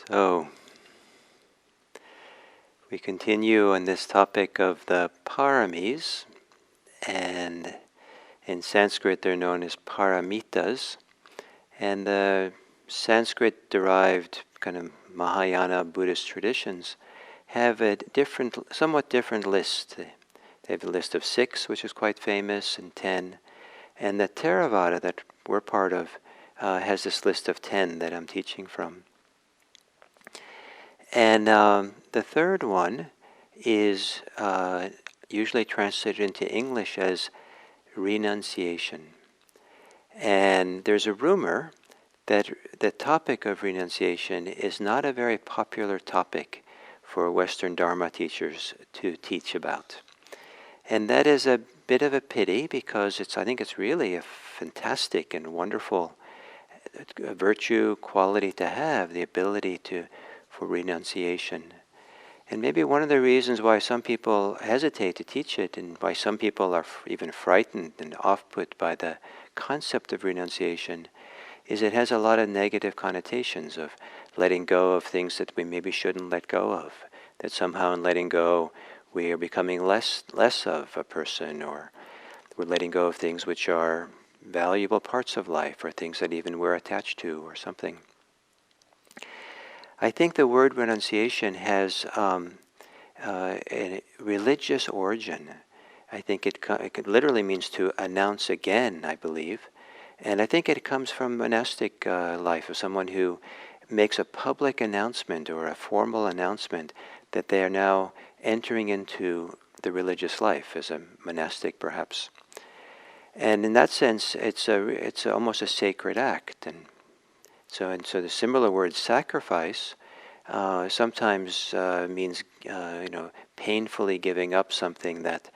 So, we continue on this topic of the Paramis, and in Sanskrit they're known as Paramitas, and the Sanskrit-derived kind of Mahayana Buddhist traditions have a somewhat different list. They have a list of 6, which is quite famous, and 10, and the Theravada that we're part of has this list of 10 that I'm teaching from. And the third one is usually translated into English as renunciation. And there's a rumor that the topic of renunciation is not a very popular topic for Western Dharma teachers to teach about. And that is a bit of a pity, because I think it's really a fantastic and wonderful virtue, quality to have, the ability for renunciation. And maybe one of the reasons why some people hesitate to teach it, and why some people are even frightened and off-put by the concept of renunciation, is it has a lot of negative connotations of letting go of things that we maybe shouldn't let go of, that somehow in letting go we are becoming less of a person, or we're letting go of things which are valuable parts of life, or things that even we're attached to, or something. I think the word renunciation has a religious origin. I think it literally means to announce again, I believe. And I think it comes from monastic life, of someone who makes a public announcement or a formal announcement that they are now entering into the religious life as a monastic, perhaps. And in that sense, it's almost a sacred act. And so the similar word sacrifice sometimes means painfully giving up something that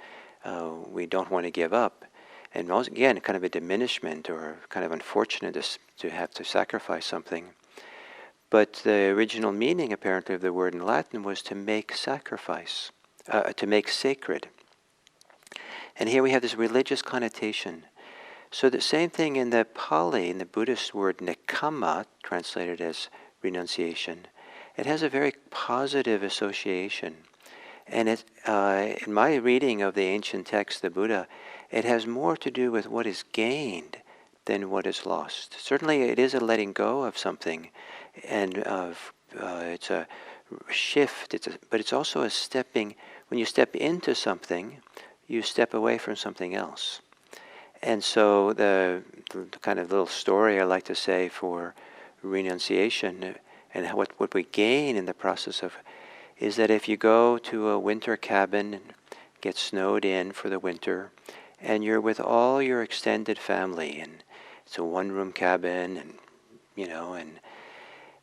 we don't want to give up, and also, again, kind of a diminishment, or kind of unfortunate to have to sacrifice something. But the original meaning, apparently, of the word in Latin was to make sacrifice, to make sacred. And here we have this religious connotation. So the same thing in the Pali, in the Buddhist word nekkhamma, translated as renunciation, it has a very positive association. And in my reading of the ancient text, the Buddha, it has more to do with what is gained than what is lost. Certainly it is a letting go of something, and it's a shift, but it's also a stepping. When you step into something, you step away from something else. And so the kind of little story I like to say for renunciation, and what we gain in the process of, is that if you go to a winter cabin and get snowed in for the winter, and you're with all your extended family, and it's a one-room cabin,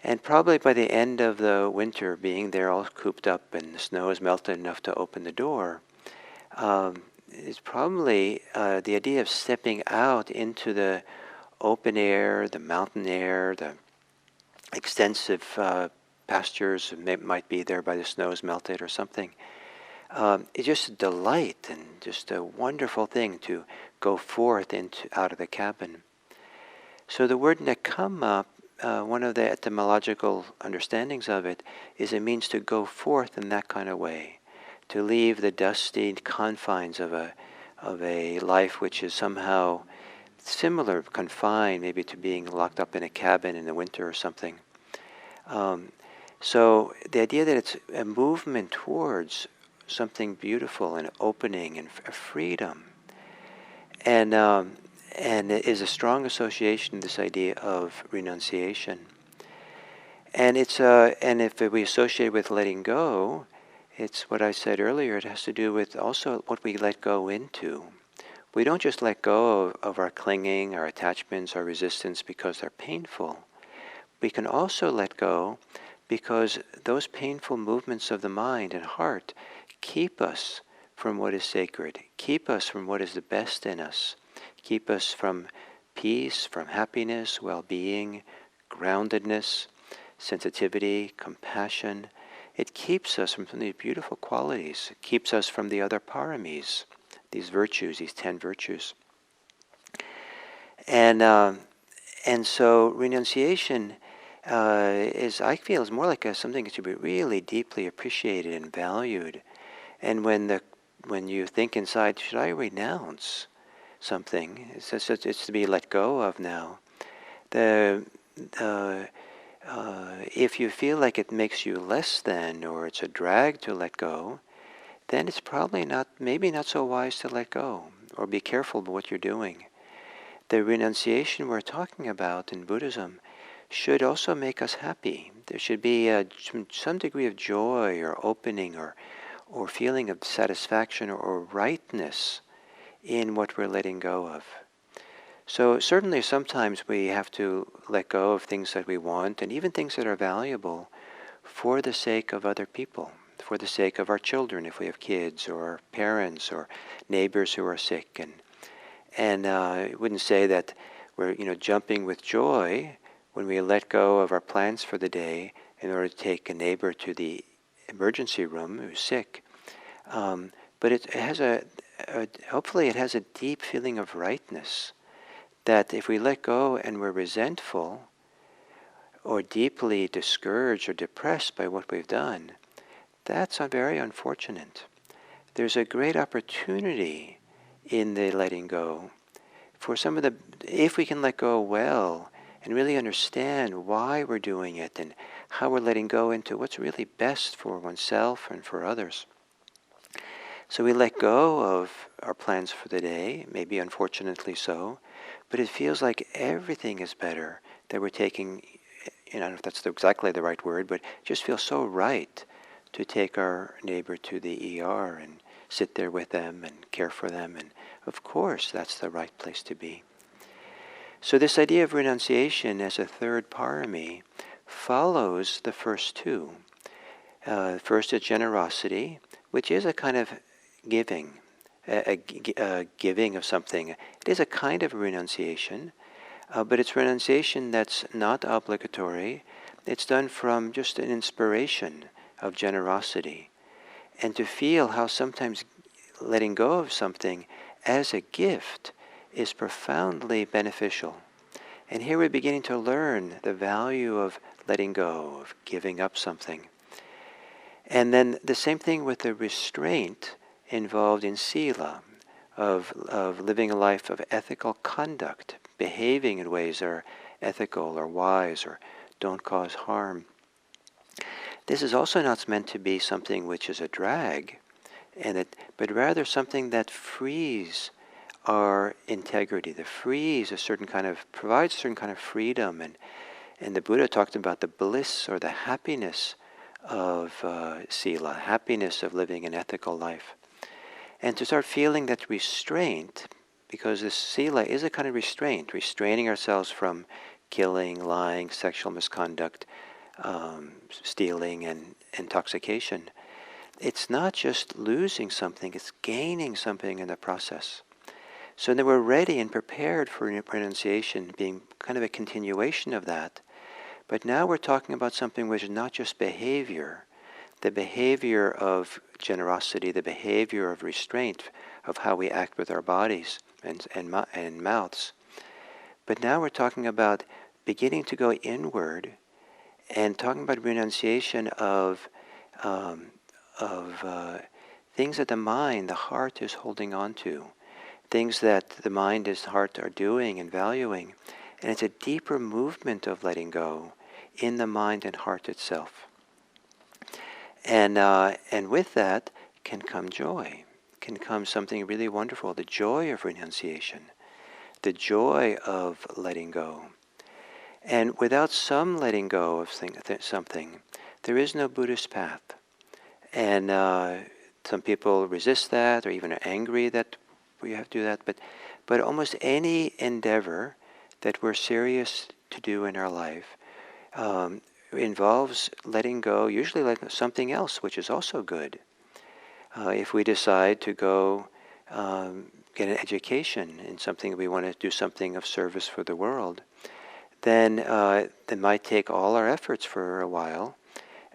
and probably by the end of the winter, being there all cooped up and the snow is melted enough to open the door, is probably the idea of stepping out into the open air, the mountain air, the extensive pastures might be there by the snows melted or something. It's just a delight and just a wonderful thing to go forth out of the cabin. So the word nekkhamma, one of the etymological understandings of it, is it means to go forth in that kind of way, to leave the dusty confines of a life which is somehow similar, confined maybe to being locked up in a cabin in the winter or something. So the idea that it's a movement towards something beautiful and opening and freedom, and it is a strong association with this idea of renunciation. And and if we associate with letting go, it's what I said earlier. It has to do with also what we let go into. We don't just let go of our clinging, our attachments, our resistance because they're painful. We can also let go because those painful movements of the mind and heart keep us from what is sacred, keep us from what is the best in us, keep us from peace, from happiness, well-being, groundedness, sensitivity, compassion. It keeps us from these beautiful qualities. It keeps us from the other paramis, these virtues, these 10 virtues. And so renunciation I feel, is more like something that should be really deeply appreciated and valued. And when you think inside, should I renounce something? It's to be let go of now. The if you feel like it makes you less than, or it's a drag to let go, then it's probably not, maybe not so wise to let go, or be careful about what you're doing. The renunciation we're talking about in Buddhism should also make us happy. There should be some degree of joy or opening or feeling of satisfaction or rightness in what we're letting go of. So certainly sometimes we have to let go of things that we want and even things that are valuable for the sake of other people, for the sake of our children if we have kids, or our parents, or neighbors who are sick. And I wouldn't say that we're jumping with joy when we let go of our plans for the day in order to take a neighbor to the emergency room who's sick. But it has hopefully it has a deep feeling of rightness, that if we let go and we're resentful or deeply discouraged or depressed by what we've done, that's very unfortunate. There's a great opportunity in the letting go for if we can let go well and really understand why we're doing it and how we're letting go into what's really best for oneself and for others. So we let go of our plans for the day, maybe unfortunately so, but it feels like everything is better, that we're taking, I don't know if that's exactly the right word, but it just feels so right to take our neighbor to the ER and sit there with them and care for them. And of course, that's the right place to be. So this idea of renunciation as a third parami follows the first two. First is generosity, which is a kind of giving, a giving of something. It is a kind of renunciation, but it's renunciation that's not obligatory. It's done from just an inspiration of generosity. And to feel how sometimes letting go of something as a gift is profoundly beneficial. And here we're beginning to learn the value of letting go, of giving up something. And then the same thing with the restraint involved in sila, of living a life of ethical conduct, behaving in ways that are ethical or wise or don't cause harm. This is also not meant to be something which is a drag, but rather something that frees our integrity, that provides a certain kind of freedom. And the Buddha talked about the bliss or the happiness of sila, happiness of living an ethical life. And to start feeling that restraint, because this sila is a kind of restraint, restraining ourselves from killing, lying, sexual misconduct, stealing, and intoxication. It's not just losing something, it's gaining something in the process. So then we're ready and prepared for renunciation, being kind of a continuation of that. But now we're talking about something which is not just behavior, the behavior of generosity, the behavior of restraint, of how we act with our bodies and mouths. But now we're talking about beginning to go inward and talking about renunciation of things that the mind, the heart is holding on to, things that the mind and heart are doing and valuing. And it's a deeper movement of letting go in the mind and heart itself. And with that can come joy, can come something really wonderful, the joy of renunciation, the joy of letting go. And without some letting go of something, there is no Buddhist path. And some people resist that or even are angry that we have to do that. But almost any endeavor that we're serious to do in our life involves letting go, usually like something else, which is also good. If we decide to go get an education in something, we want to do something of service for the world, then it might take all our efforts for a while,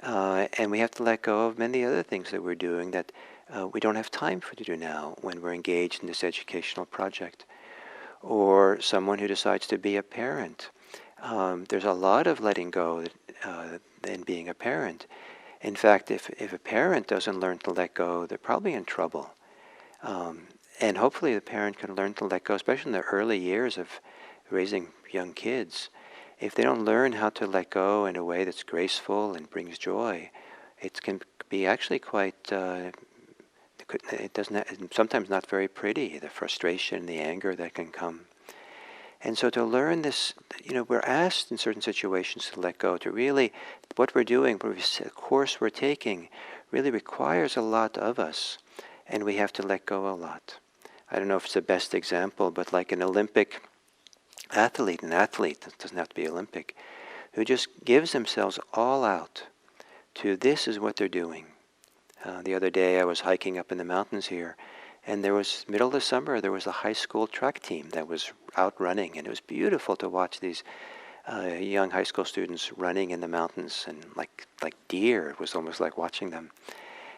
and we have to let go of many other things that we're doing that we don't have time to do now when we're engaged in this educational project. Or someone who decides to be a parent. There's a lot of letting go in being a parent. In fact, if a parent doesn't learn to let go, they're probably in trouble. Um, and hopefully the parent can learn to let go, especially in the early years of raising young kids. If they don't learn how to let go in a way that's graceful and brings joy, it can be actually quite, it doesn't, sometimes not very pretty, the frustration, the anger that can come. And so to learn this, we're asked in certain situations to let go, to really, what we're doing, the course we're taking, really requires a lot of us, and we have to let go a lot. I don't know if it's the best example, but like an Olympic athlete, that doesn't have to be Olympic, who just gives themselves all out to this is what they're doing. The other day I was hiking up in the mountains here, and there was, middle of the summer, there was a high school track team that was out running, and it was beautiful to watch these young high school students running in the mountains, and like deer. It was almost like watching them.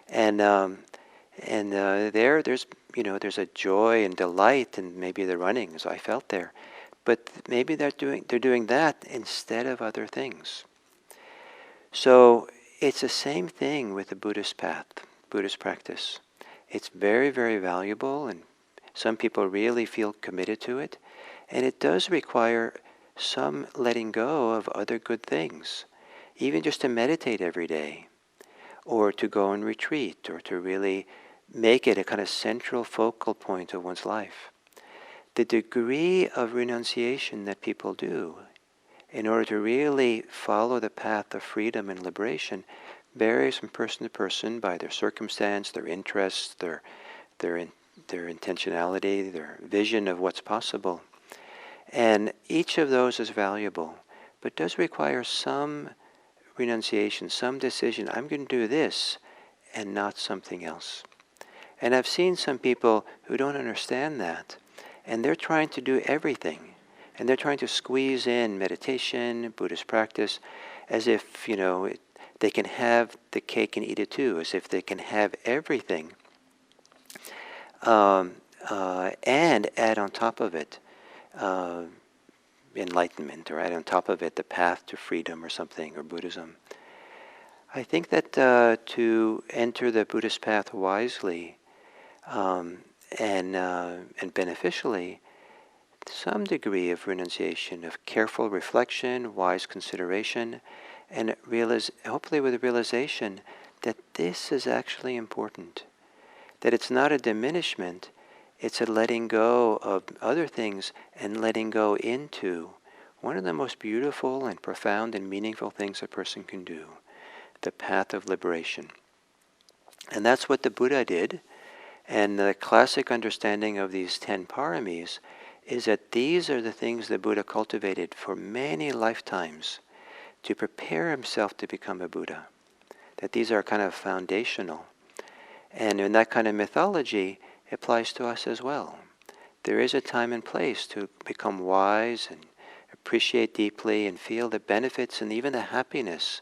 And there's a joy and delight in maybe the running, as I felt there. But maybe they're doing that instead of other things. So it's the same thing with the Buddhist path, Buddhist practice. It's very, very valuable, and some people really feel committed to it. And it does require some letting go of other good things, even just to meditate every day, or to go and retreat, or to really make it a kind of central focal point of one's life. The degree of renunciation that people do in order to really follow the path of freedom and liberation varies from person to person by their circumstance, their interests, their intentionality, their vision of what's possible. And each of those is valuable, but does require some renunciation, some decision. I'm going to do this and not something else. And I've seen some people who don't understand that, and they're trying to do everything. And they're trying to squeeze in meditation, Buddhist practice, as if, they can have the cake and eat it too, as if they can have everything, and add on top of it enlightenment, or add on top of it the path to freedom or something, or Buddhism. I think that to enter the Buddhist path wisely and beneficially, some degree of renunciation, of careful reflection, wise consideration, and hopefully with a realization that this is actually important, that it's not a diminishment, it's a letting go of other things and letting go into one of the most beautiful and profound and meaningful things a person can do, the path of liberation. And that's what the Buddha did, and the classic understanding of these 10 paramis is that these are the things the Buddha cultivated for many lifetimes to prepare himself to become a Buddha. That these are kind of foundational. And in that kind of mythology, it applies to us as well. There is a time and place to become wise and appreciate deeply and feel the benefits and even the happiness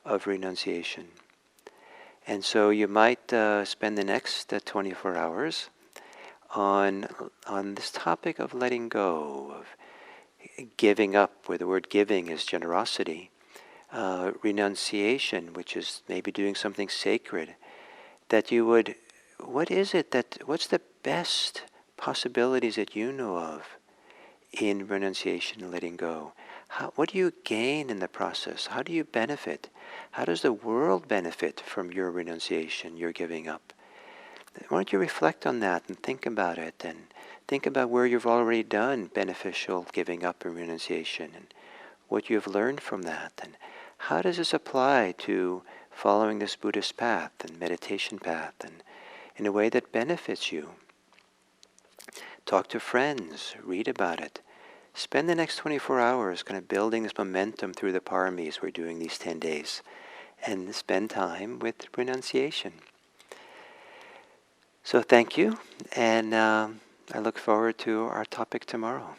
of renunciation. And so you might spend the next 24 hours on this topic of letting go, of giving up, where the word giving is generosity, renunciation, which is maybe doing something sacred, that you would, what's the best possibilities that you know of in renunciation and letting go? What do you gain in the process? How do you benefit? How does the world benefit from your renunciation, your giving up? Why don't you reflect on that and think about it, and think about where you've already done beneficial giving up and renunciation, and what you've learned from that, and how does this apply to following this Buddhist path and meditation path, and in a way that benefits you. Talk to friends, read about it. Spend the next 24 hours kind of building this momentum through the paramis we're doing these 10 days, and spend time with renunciation. So thank you, and I look forward to our topic tomorrow.